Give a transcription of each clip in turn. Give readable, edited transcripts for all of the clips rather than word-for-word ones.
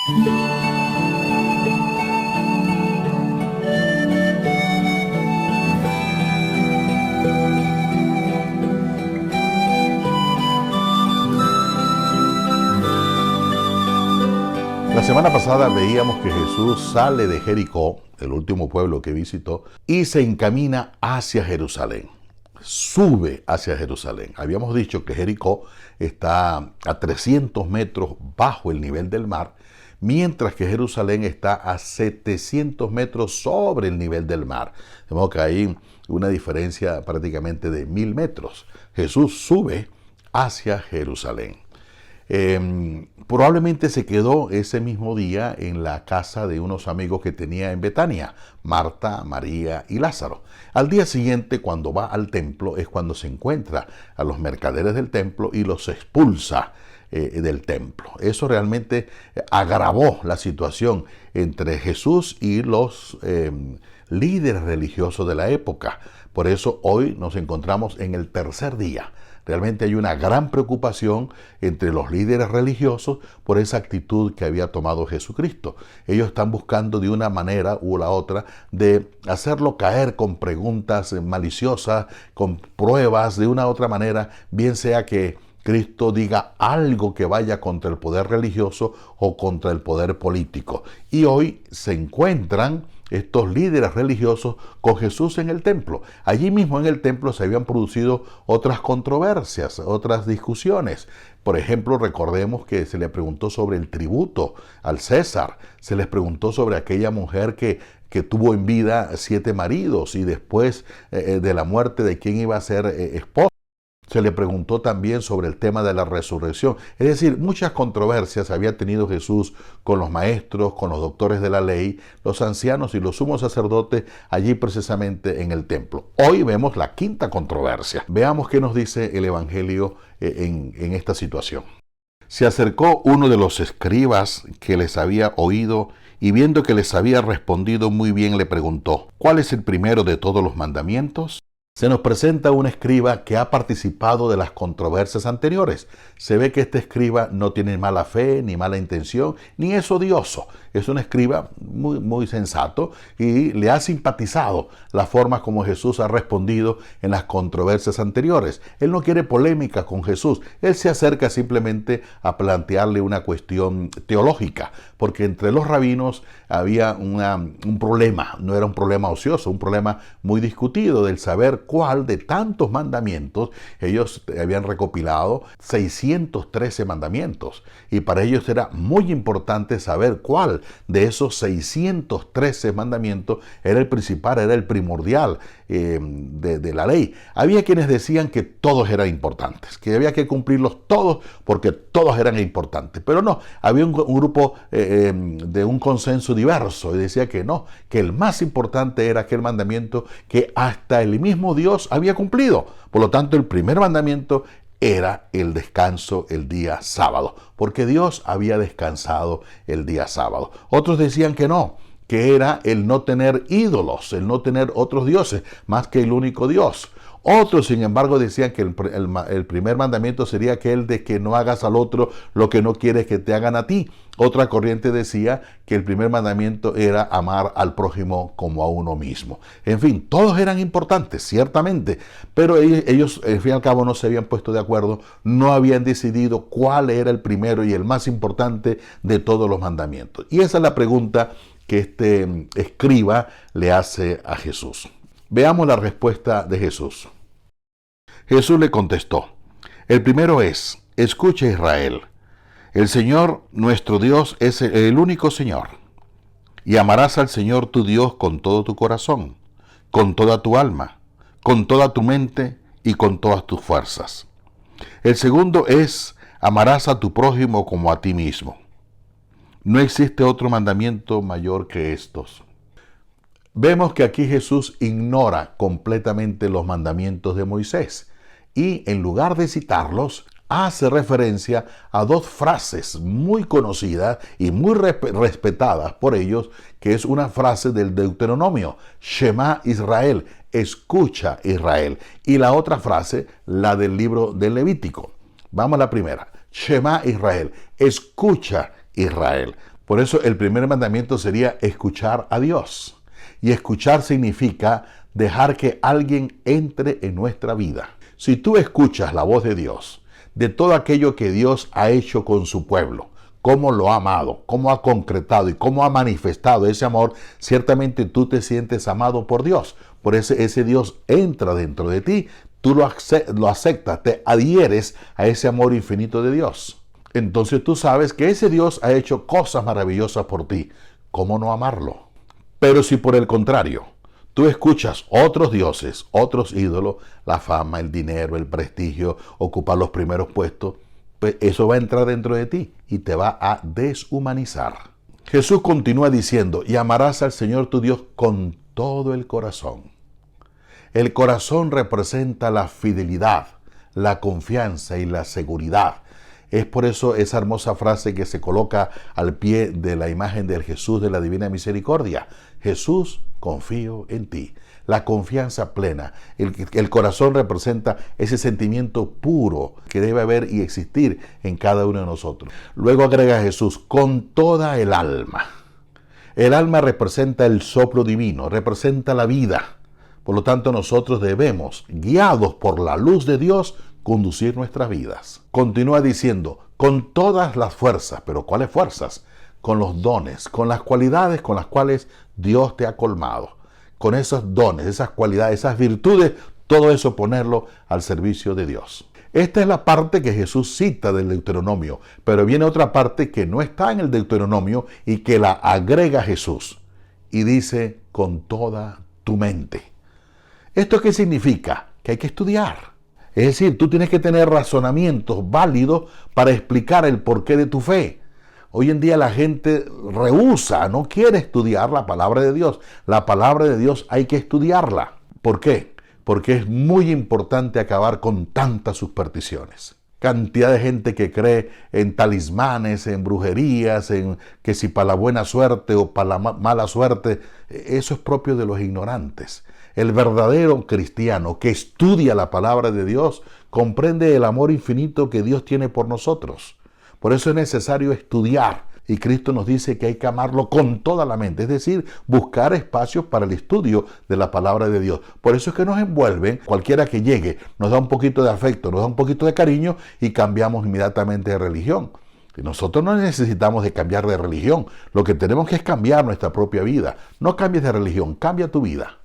La semana pasada veíamos que Jesús sale de Jericó, el último pueblo que visitó, y se encamina hacia Jerusalén. Sube hacia Jerusalén. Habíamos dicho que Jericó está a 300 metros bajo el nivel del mar, mientras que Jerusalén está a 700 metros sobre el nivel del mar. De modo que hay una diferencia prácticamente de 1000 metros. Jesús sube hacia Jerusalén. Probablemente se quedó ese mismo día en la casa de unos amigos que tenía en Betania, Marta, María y Lázaro. Al día siguiente, cuando va al templo, es cuando se encuentra a los mercaderes del templo y los expulsa del templo. Eso realmente agravó la situación entre Jesús y los líderes religiosos de la época. Por eso hoy nos encontramos en el tercer día. Realmente hay una gran preocupación entre los líderes religiosos por esa actitud que había tomado Jesucristo. Ellos están buscando de una manera u la otra de hacerlo caer con preguntas maliciosas, con pruebas de una u otra manera, bien sea que Cristo diga algo que vaya contra el poder religioso o contra el poder político. Y hoy se encuentran estos líderes religiosos con Jesús en el templo. Allí mismo en el templo se habían producido otras controversias, otras discusiones. Por ejemplo, recordemos que se le preguntó sobre el tributo al César. Se les preguntó sobre aquella mujer que tuvo en vida 7 maridos y después de la muerte de quién iba a ser esposa. Se le preguntó también sobre el tema de la resurrección. Es decir, muchas controversias había tenido Jesús con los maestros, con los doctores de la ley, los ancianos y los sumos sacerdotes allí precisamente en el templo. Hoy vemos la quinta controversia. Veamos qué nos dice el Evangelio en esta situación. Se acercó uno de los escribas que les había oído y viendo que les había respondido muy bien le preguntó: ¿cuál es el primero de todos los mandamientos? Se nos presenta un escriba que ha participado de las controversias anteriores. Se ve que este escriba no tiene mala fe, ni mala intención, ni es odioso. Es un escriba muy sensato y le ha simpatizado la forma como Jesús ha respondido en las controversias anteriores. Él no quiere polémica con Jesús. Él se acerca simplemente a plantearle una cuestión teológica, porque entre los rabinos había un problema. No era un problema ocioso, un problema muy discutido del saber cuál de tantos mandamientos. Ellos habían recopilado 613 mandamientos y para ellos era muy importante saber cuál de esos 613 mandamientos era el principal, era el primordial de la ley. Había quienes decían que todos eran importantes, que había que cumplirlos todos porque todos eran importantes, pero no, había un grupo de un consenso diverso y decía que no, que el más importante era aquel mandamiento que hasta el mismo Dios había cumplido. Por lo tanto, el primer mandamiento era el descanso el día sábado, porque Dios había descansado el día sábado. Otros decían que no, que era el no tener ídolos, el no tener otros dioses más que el único Dios. Otros, sin embargo, decían que el primer mandamiento sería aquel de que no hagas al otro lo que no quieres que te hagan a ti. Otra corriente decía que el primer mandamiento era amar al prójimo como a uno mismo. En fin, todos eran importantes, ciertamente, pero ellos, al fin y al cabo, no se habían puesto de acuerdo, no habían decidido cuál era el primero y el más importante de todos los mandamientos. Y esa es la pregunta que este escriba le hace a Jesús. Veamos la respuesta de Jesús. Jesús le contestó: el primero es: escucha, Israel, el Señor nuestro Dios es el único Señor, y amarás al Señor tu Dios con todo tu corazón, con toda tu alma, con toda tu mente y con todas tus fuerzas. El segundo es: amarás a tu prójimo como a ti mismo. No existe otro mandamiento mayor que estos. Vemos que aquí Jesús ignora completamente los mandamientos de Moisés y en lugar de citarlos, hace referencia a dos frases muy conocidas y muy respetadas por ellos, que es una frase del Deuteronomio: Shema Israel, escucha Israel, y la otra frase, la del libro del Levítico. Vamos a la primera: Shema Israel, escucha Israel. Por eso el primer mandamiento sería escuchar a Dios. Y escuchar significa dejar que alguien entre en nuestra vida. Si tú escuchas la voz de Dios, de todo aquello que Dios ha hecho con su pueblo, cómo lo ha amado, cómo ha concretado y cómo ha manifestado ese amor, ciertamente tú te sientes amado por Dios. Por eso ese Dios entra dentro de ti, tú lo aceptas, te adhieres a ese amor infinito de Dios. Entonces tú sabes que ese Dios ha hecho cosas maravillosas por ti. ¿Cómo no amarlo? Pero si por el contrario, tú escuchas otros dioses, otros ídolos, la fama, el dinero, el prestigio, ocupar los primeros puestos, pues eso va a entrar dentro de ti y te va a deshumanizar. Jesús continúa diciendo, y amarás al Señor tu Dios con todo el corazón. El corazón representa la fidelidad, la confianza y la seguridad. Es por eso esa hermosa frase que se coloca al pie de la imagen del Jesús de la Divina Misericordia. Jesús, confío en ti. La confianza plena. El corazón representa ese sentimiento puro que debe haber y existir en cada uno de nosotros. Luego agrega Jesús, con toda el alma. El alma representa el soplo divino, representa la vida. Por lo tanto, nosotros debemos, guiados por la luz de Dios, conducir nuestras vidas. Continúa diciendo, con todas las fuerzas, pero ¿cuáles fuerzas? Con los dones, con las cualidades con las cuales Dios te ha colmado. Con esos dones, esas cualidades, esas virtudes, todo eso ponerlo al servicio de Dios. Esta es la parte que Jesús cita del Deuteronomio, pero viene otra parte que no está en el Deuteronomio y que la agrega Jesús. Y dice, con toda tu mente. ¿Esto qué significa? Que hay que estudiar. Es decir, tú tienes que tener razonamientos válidos para explicar el porqué de tu fe. Hoy en día la gente rehúsa, no quiere estudiar la palabra de Dios. La palabra de Dios hay que estudiarla. ¿Por qué? Porque es muy importante acabar con tantas supersticiones. Cantidad de gente que cree en talismanes, en brujerías, en que si para la buena suerte o para la mala suerte, eso es propio de los ignorantes. El verdadero cristiano que estudia la palabra de Dios comprende el amor infinito que Dios tiene por nosotros. Por eso es necesario estudiar. Y Cristo nos dice que hay que amarlo con toda la mente, es decir, buscar espacios para el estudio de la palabra de Dios. Por eso es que nos envuelven, cualquiera que llegue, nos da un poquito de afecto, nos da un poquito de cariño y cambiamos inmediatamente de religión. Y nosotros no necesitamos de cambiar de religión, lo que tenemos que es cambiar nuestra propia vida. No cambies de religión, cambia tu vida.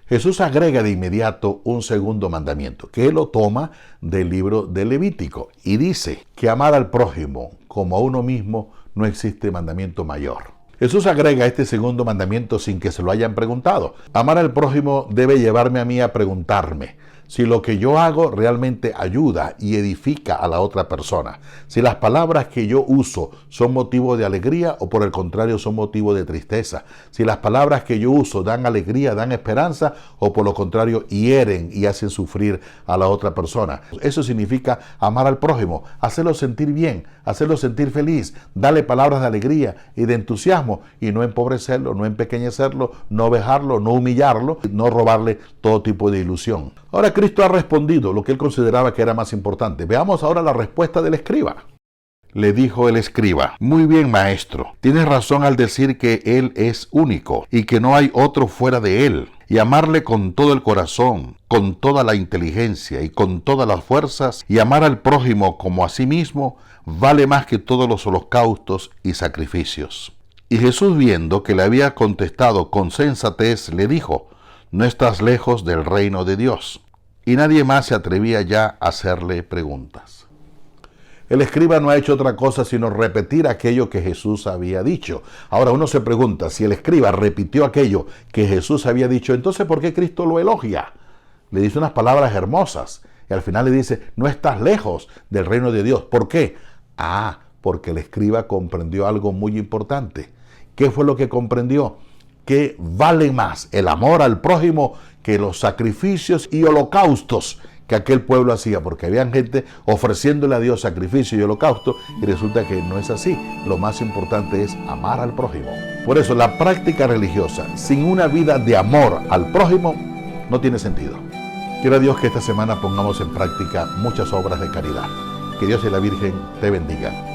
Jesús agrega de inmediato un segundo mandamiento, que él lo toma del libro de Levítico, y dice que amar al prójimo como a uno mismo no existe mandamiento mayor. Jesús agrega este segundo mandamiento sin que se lo hayan preguntado. Amar al prójimo debe llevarme a mí a preguntarme si lo que yo hago realmente ayuda y edifica a la otra persona. Si las palabras que yo uso son motivo de alegría o por el contrario son motivo de tristeza. Si las palabras que yo uso dan alegría, dan esperanza o por lo contrario hieren y hacen sufrir a la otra persona. Eso significa amar al prójimo, hacerlo sentir bien, hacerlo sentir feliz, darle palabras de alegría y de entusiasmo y no empobrecerlo, no empequeñecerlo, no vejarlo, no humillarlo, no robarle todo tipo de ilusión. Ahora Cristo ha respondido lo que él consideraba que era más importante. Veamos ahora la respuesta del escriba. Le dijo el escriba, muy bien maestro, tienes razón al decir que él es único y que no hay otro fuera de él. Y amarle con todo el corazón, con toda la inteligencia y con todas las fuerzas, y amar al prójimo como a sí mismo, vale más que todos los holocaustos y sacrificios. Y Jesús, viendo que le había contestado con sensatez, le dijo, no estás lejos del reino de Dios. Y nadie más se atrevía ya a hacerle preguntas. El escriba no ha hecho otra cosa sino repetir aquello que Jesús había dicho. Ahora uno se pregunta, si el escriba repitió aquello que Jesús había dicho, entonces ¿por qué Cristo lo elogia? Le dice unas palabras hermosas y al final le dice, no estás lejos del reino de Dios. ¿Por qué? Porque el escriba comprendió algo muy importante. ¿Qué fue lo que comprendió? Que vale más el amor al prójimo que los sacrificios y holocaustos que aquel pueblo hacía, porque había gente ofreciéndole a Dios sacrificio y holocausto y resulta que no es así. Lo más importante es amar al prójimo. Por eso la práctica religiosa sin una vida de amor al prójimo no tiene sentido. Quiera Dios que esta semana pongamos en práctica muchas obras de caridad. Que Dios y la Virgen te bendiga.